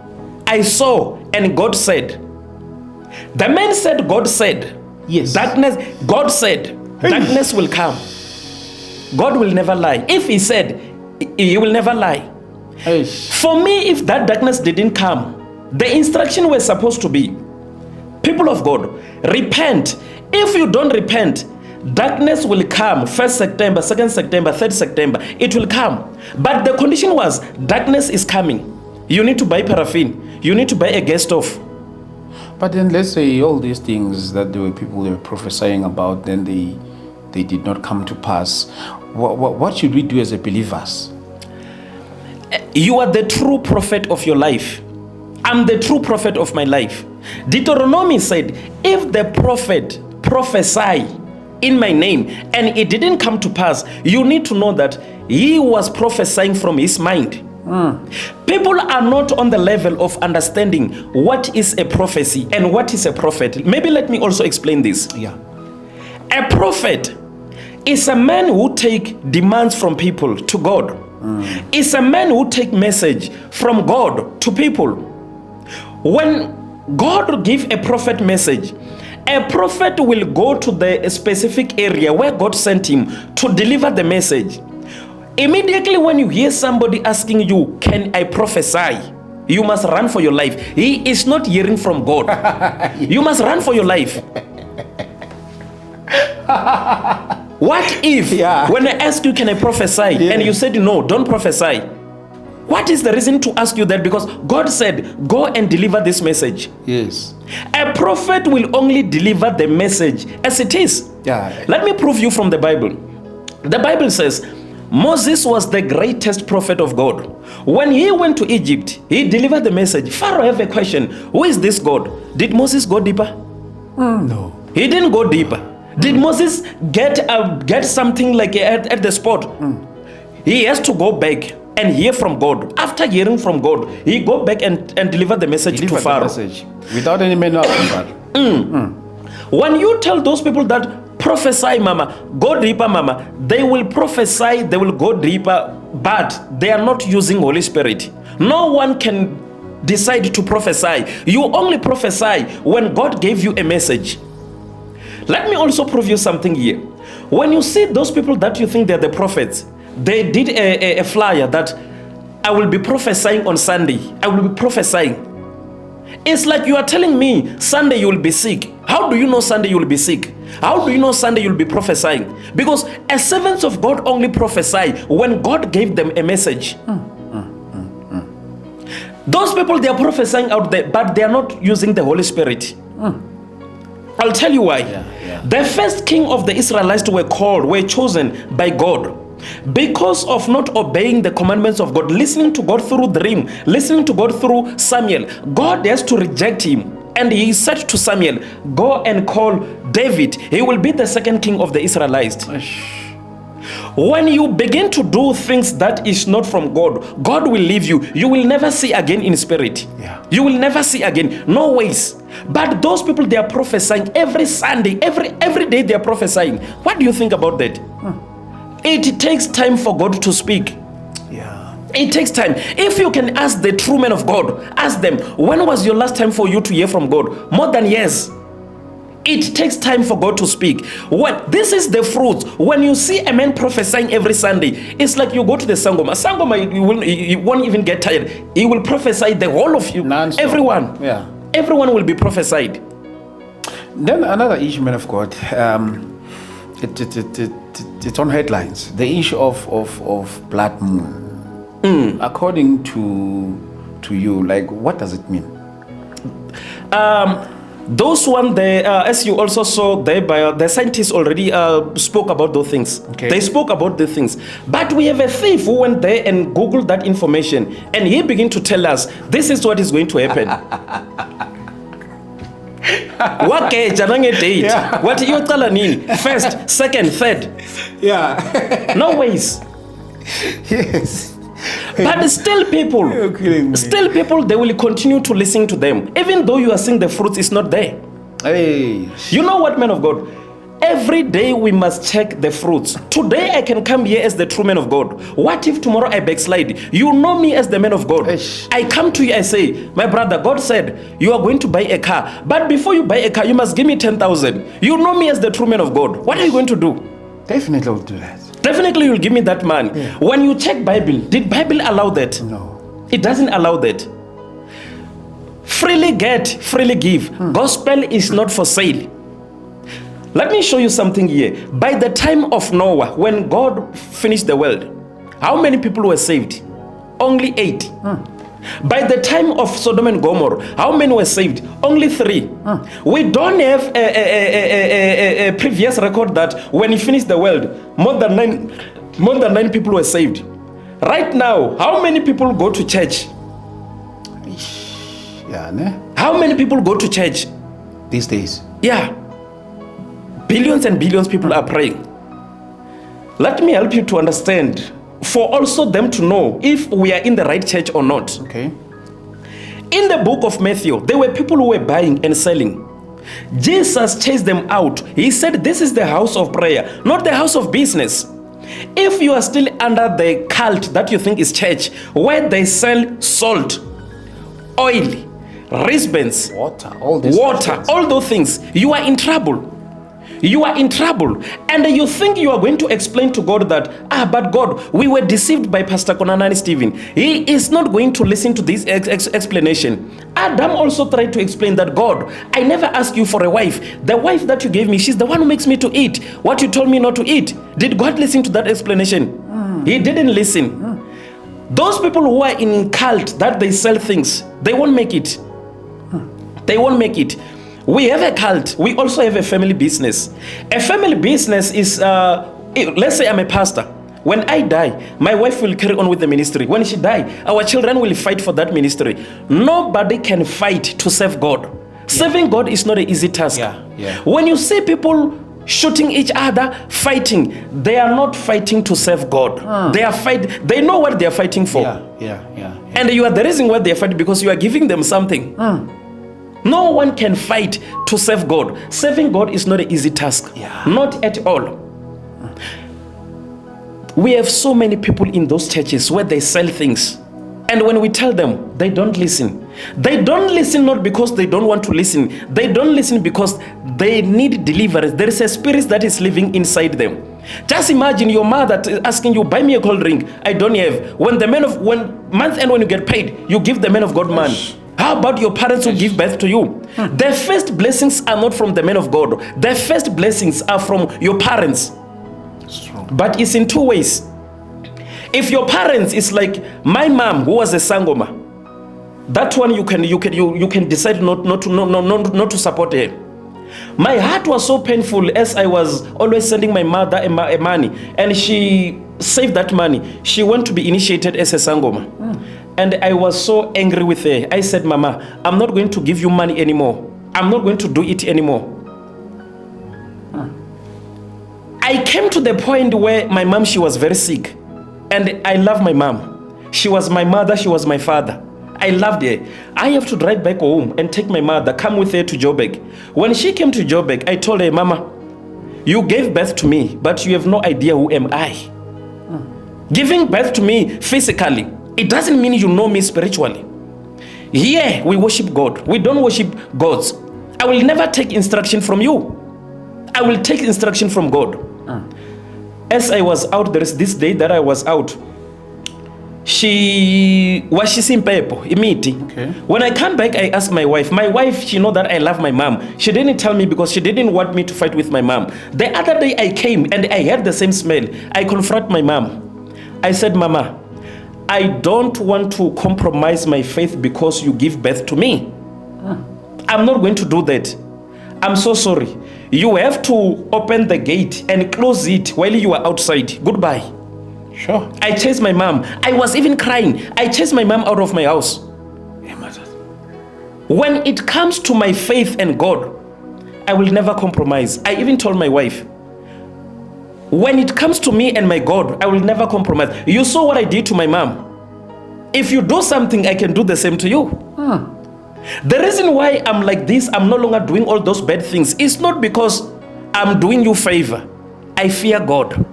I saw and God said. The man said, God said. Yes. Darkness, God said, darkness will come. God will never lie. If he said, he will never lie. For me, if that darkness didn't come, the instruction was supposed to be, people of God, repent. If you don't repent, darkness will come. 1st September, 2nd September, 3rd September, it will come. But the condition was, darkness is coming. You need to buy paraffin. You need to buy a gas stove. But then let's say all these things that there were people they were prophesying about, then they did not come to pass. What should we do as a believers? You are the true prophet of your life. I'm the true prophet of my life. Deuteronomy said, if the prophet prophesy in my name and it didn't come to pass, you need to know that he was prophesying from his mind. People are not on the level of understanding what is a prophecy and what is a prophet. Maybe let me also explain this. Yeah. A prophet is a man who take demands from people to God. Is a man who take message from God to people. When God give a prophet message, a prophet will go to the specific area where God sent him to deliver the message. Immediately when you hear somebody asking you, can I prophesy? You must run for your life. He is not hearing from God. You must run for your life. What if when I ask you, can I prophesy? And you said, no, don't prophesy. What is the reason to ask you that? Because God said, go and deliver this message. Yes. A prophet will only deliver the message as it is. Yeah. Let me prove you from the Bible. The Bible says, Moses was the greatest prophet of God. When he went to Egypt, he delivered the message. Pharaoh have a question. Who is this God? Did Moses go deeper? No. He didn't go deeper. Did Moses get something like at the spot? He has to go back and hear from God. After hearing from God, he go back and deliver the message to Pharaoh. Message. Without any manual. When you tell those people that prophesy, mama, go deeper, mama, they will prophesy, they will go deeper, but they are not using Holy Spirit. No one can decide to prophesy. You only prophesy when God gave you a message. Let me also prove you something here. When you see those people that you think they're the prophets, they did a flyer that I will be prophesying on Sunday. I will be prophesying. It's like you are telling me Sunday you will be sick. How do you know Sunday you will be sick? How do you know Sunday you will be prophesying? Because as servants of God only prophesy when God gave them a message. Those people, they are prophesying out there, but they are not using the Holy Spirit. I'll tell you why. The first king of the Israelites were chosen by God because of not obeying the commandments of God, listening to God through dream, listening to God through Samuel. God has to reject him. And he said to Samuel, go and call David. He will be the second king of the Israelites. When you begin to do things that is not from God, God will leave you. You will never see again in spirit. You will never see again. No ways. But those people, they are prophesying every Sunday, every day they are prophesying. What do you think about that? It takes time for God to speak. It takes time. If you can ask the true men of God, ask them, when was your last time for you to hear from God? More than years. It takes time for God to speak. This is the fruit. When you see a man prophesying every Sunday, it's like you go to the Sangoma. Sangoma, you won't even get tired. He will prophesy the whole of you. Non-stop. Everyone. Everyone will be prophesied. Then another issue, man of God. It's on headlines. The issue of blood moon. According to you, like, what does it mean? Those one, as you also saw, the scientists already spoke about those things. They spoke about the things. But we have a thief who went there and Googled that information, and he began to tell us, this is what is going to happen. What you tell nini? First, second, third. No ways. Yes. But still people, they will continue to listen to them. Even though you are seeing the fruits is not there. Hey. You know what, man of God? Every day we must check the fruits. Today I can come here as the true man of God. What if tomorrow I backslide? You know me as the man of God. I come to you, I say, my brother, God said, you are going to buy a car. But before you buy a car, you must give me 10,000. You know me as the true man of God. What are you going to do? Definitely will do that. Definitely you'll give me that man. When you check Bible, did Bible allow that? No. It doesn't allow that. Freely get, freely give. Gospel is not for sale. Let me show you something here. By the time of Noah, when God finished the world, how many people were saved? Only 8. By the time of Sodom and Gomorrah, how many were saved? Only 3. We don't have a previous record that when he finished the world, more than 9 people were saved. Right now, how many people go to church? How many people go to church these days? Billions and billions of people are praying. Let me help you to understand for also them to know if we are in the right church or not. Okay. In the book of Matthew, there were people who were buying and selling. Jesus chased them out. He said, this is the house of prayer, not the house of business. If you are still under the cult that you think is church, where they sell salt, oil, wristbands, Water, all those things, you are in trouble. You are in trouble. And you think you are going to explain to God that, but God, we were deceived by Pastor Konanani Stephen. He is not going to listen to this explanation. Adam also tried to explain that, God, I never asked you for a wife. The wife that you gave me, she's the one who makes me to eat what you told me not to eat. Did God listen to that explanation? He didn't listen. Those people who are in cult that they sell things, they won't make it. They won't make it. We have a cult. We also have a family business. A family business is, let's say I'm a pastor. When I die, my wife will carry on with the ministry. When she dies, our children will fight for that ministry. Nobody can fight to serve God. Serving God is not an easy task. When you see people shooting each other, fighting, they are not fighting to serve God. They know what they are fighting for. And you are the reason why they are fighting, because you are giving them something. No one can fight to serve God. Serving God is not an easy task. Not at all. We have so many people in those churches where they sell things. And when we tell them, they don't listen. They don't listen not because they don't want to listen. They don't listen because they need deliverance. There is a spirit that is living inside them. Just imagine your mother asking you, buy me a cold drink. I don't have. When month end, when you get paid, you give the man of God money. How about your parents who give birth to you? The first blessings are not from the men of God. The first blessings are from your parents. But it's in two ways. If your parents is like my mom, who was a sangoma, that one you can decide not to support her. My heart was so painful as I was always sending my mother money, and she saved that money. She went to be initiated as a sangoma. And I was so angry with her. I said, Mama, I'm not going to give you money anymore. I'm not going to do it anymore. I came to the point where my mom, she was very sick. And I love my mom. She was my mother, she was my father. I loved her. I have to drive back home and take my mother, come with her to Joburg. When she came to Joburg, I told her, Mama, you gave birth to me, but you have no idea who am I. Giving birth to me physically, it doesn't mean you know me spiritually. Here, we worship God. We don't worship gods. I will never take instruction from you. I will take instruction from God. As I was out, there is this day that I was out. She in paper immediately. Okay. When I come back, I asked my wife. My wife, she know that I love my mom. She didn't tell me because she didn't want me to fight with my mom. The other day I came and I had the same smell. I confront my mom. I said, Mama, I don't want to compromise my faith because you give birth to me. I'm not going to do that. I'm so sorry. You have to open the gate and close it while you are outside. Goodbye. Sure. I chased my mom. I was even crying. I chased my mom out of my house. When it comes to my faith and God, I will never compromise. I even told my wife, when it comes to me and my God, I will never compromise. You saw what I did to my mom. If you do something, I can do the same to you. The reason why I'm like this, I'm no longer doing all those bad things, it's not because I'm doing you favor. I fear God.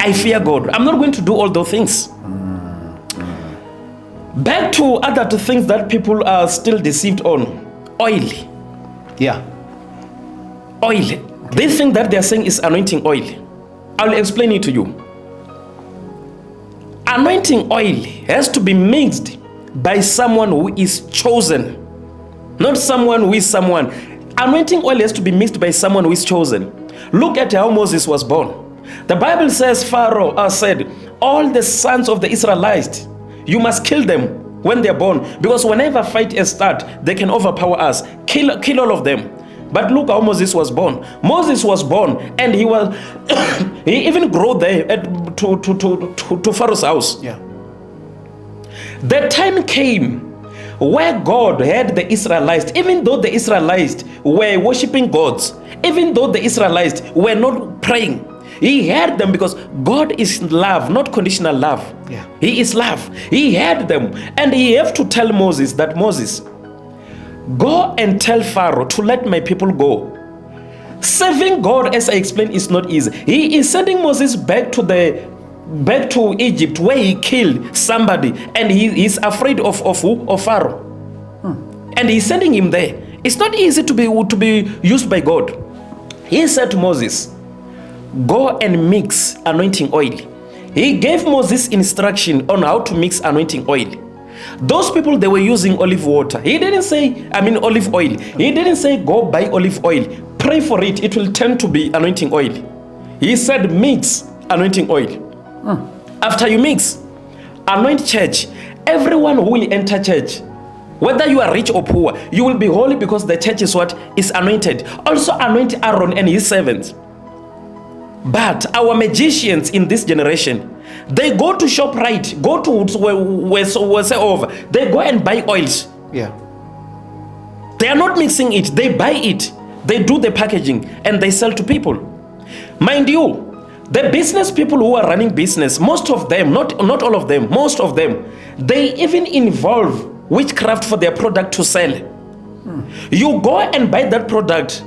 I fear God. I'm not going to do all those things. Back to other two things that people are still deceived on. Oil. Yeah. Oil. This thing that they are saying is anointing oil. I'll explain it to you. Anointing oil has to be mixed by someone who is chosen, not someone who is someone. Anointing oil has to be mixed by someone who is chosen. Look at how Moses was born. The Bible says Pharaoh said, all the sons of the Israelites, you must kill them when they are born, because whenever fight is start, they can overpower us. Kill all of them. But look how Moses was born. Moses was born, and he was he even grew there to Pharaoh's house. Yeah. The time came where God had the Israelites, even though the Israelites were worshiping gods, even though the Israelites were not praying, He had them because God is love, not conditional love. Yeah. He is love. He had them. And he have to tell Moses that, Moses, go and tell Pharaoh to let my people go. Serving God, as I explained, is not easy. He is sending Moses back to Egypt, where he killed somebody, and he's afraid of who? Of Pharaoh. And he's sending him there. It's not easy to be used by God. He said to Moses, go and mix anointing oil. He gave Moses instruction on how to mix anointing oil. Those people, they were using olive water. He didn't say, olive oil. He didn't say, go buy olive oil. Pray for it. It will tend to be anointing oil. He said, mix anointing oil. After you mix, anoint church. Everyone who will enter church, whether you are rich or poor, you will be holy because the church is what? Is anointed. Also anoint Aaron and his servants. But our magicians in this generation, they go to ShopRite, go to wherever, they go and buy oils. Yeah. They are not mixing it, they buy it. They do the packaging and they sell to people. Mind you, the business people who are running business, most of them, not all of them, most of them, they even involve witchcraft for their product to sell. You go and buy that product,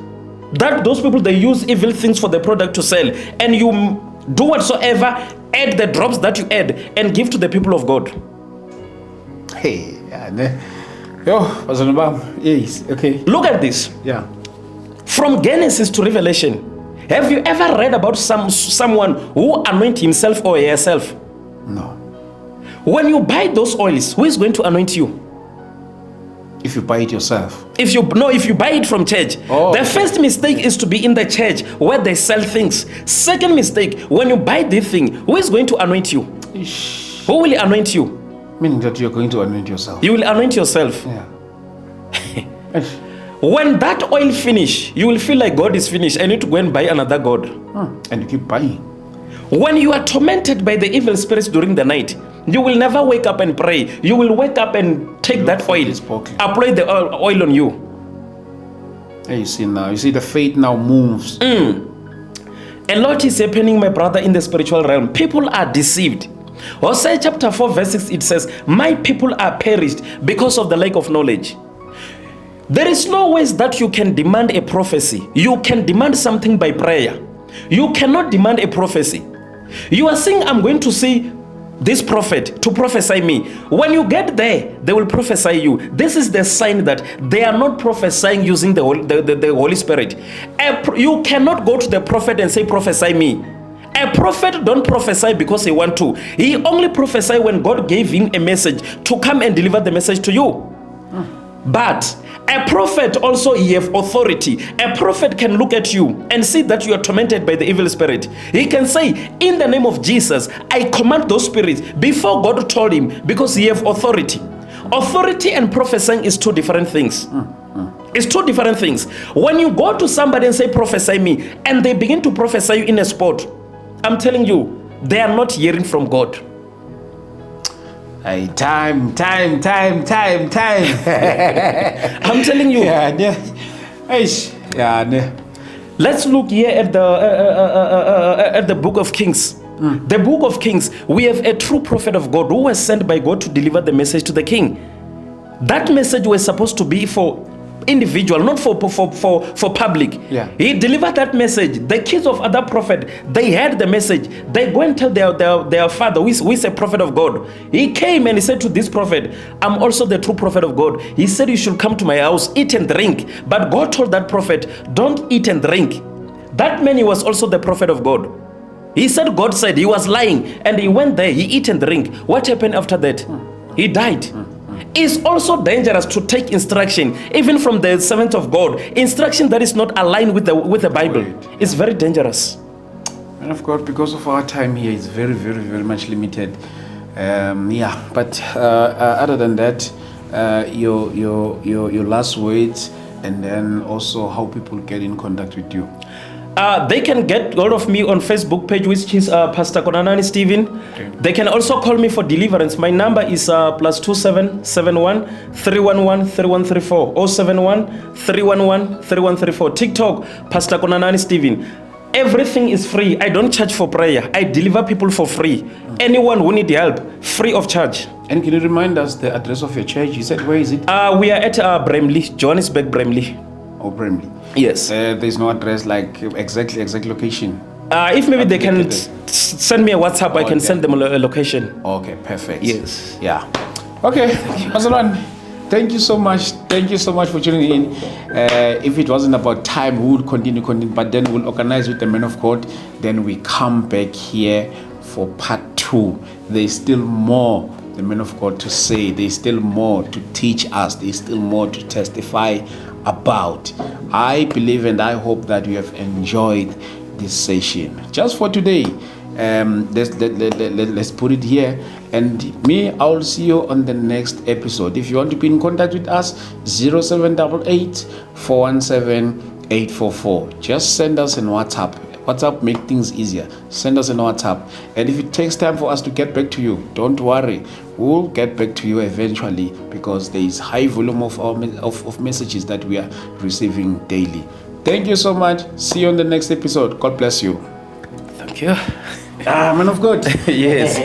that those people, they use evil things for the product to sell, and you do whatsoever, add the drops that you add and give to the people of God. Hey, yes, okay. Look at this. Yeah. From Genesis to Revelation, have you ever read about someone who anoint himself or herself? No. When you buy those oils, who is going to anoint you? If you buy it yourself. If you buy it from church. The first mistake is to be in the church where they sell things. Second mistake, when you buy this thing, who is going to anoint you? Ish. Who will anoint you? Meaning that you're going to anoint yourself. You will anoint yourself. Yeah. When that oil finish, you will feel like God is finished. I need to go and buy another God. And you keep buying. When you are tormented by the evil spirits during the night, you will never wake up and pray. You will wake up and take that oil, apply the oil on you. Hey, you see now, the faith now moves. A lot is happening, my brother, in the spiritual realm. People are deceived. Hosea chapter 4 verse 6, it says, my people are perished because of the lack of knowledge. There is no ways that you can demand a prophecy. You can demand something by prayer. You cannot demand a prophecy. You are saying, I'm going to see this prophet to prophesy me. When you get there, they will prophesy you. This is the sign that they are not prophesying using the Holy Spirit. You cannot go to the prophet and say, prophesy me. A prophet don't prophesy because he want to. He only prophesy when God gave him a message to come and deliver the message to you. But a prophet also, he have authority. A prophet can look at you and see that you are tormented by the evil spirit. He can say, in the name of Jesus, I command those spirits, before God told him, because he have authority. Authority and prophesying is two different things. It's two different things. When you go to somebody and say, prophesy me, and they begin to prophesy you in a spot, I'm telling you, they are not hearing from God. Hey, time. I'm telling you. Let's look here at the book of Kings. The book of Kings, we have a true prophet of God who was sent by God to deliver the message to the king. That message was supposed to be for individual, not for public. Yeah. He delivered that message. The kids of other prophet, they heard the message. They go and tell their father, who is a prophet of God. He came and he said to this prophet, I'm also the true prophet of God. He said, you should come to my house, eat and drink. But God told that prophet, don't eat and drink. That man, he was also the prophet of God. He said, God said, he was lying. And he went there, he eat and drink. What happened after that? He died. It's also dangerous to take instruction, even from the servant of God. Instruction that is not aligned with the Bible. It's very dangerous. And of course, because of our time here, it's very, very, very much limited. But other than that, your last words, and then also how people get in contact with you. They can get hold of me on Facebook page, which is Pastor Konanani Stephen. Okay. They can also call me for deliverance. My number is +2771 311 3134 071 311 3134. TikTok, Pastor Konanani Stephen. Everything is free. I don't charge for prayer. I deliver people for free. Anyone who need help, free of charge. And can you remind us the address of your church? You said, where is it? We are at Bramley, Johannesburg, Bramley. Oh, Bramley. Yes. There's no address, like exact location. If maybe they can send me a WhatsApp, I can send them a location. Okay, perfect. Yes. Yeah. Okay, Masalan, thank you so much. Thank you so much for tuning in. If it wasn't about time, we would continue, but then we'll organize with the men of God. Then we come back here for part 2. There's still more the men of God to say. There's still more to teach us. There's still more to testify about. I believe and I hope that you have enjoyed this session. Just for today, let's put it here. And me, I will see you on the next episode. If you want to be in contact with us, 0788 417 844. Just send us an WhatsApp. WhatsApp make things easier. Send us an WhatsApp. And if it takes time for us to get back to you, don't worry. We'll get back to you eventually, because there is high volume of messages that we are receiving daily. Thank you so much. See you on the next episode. God bless you. Thank you. Man of God. Yes.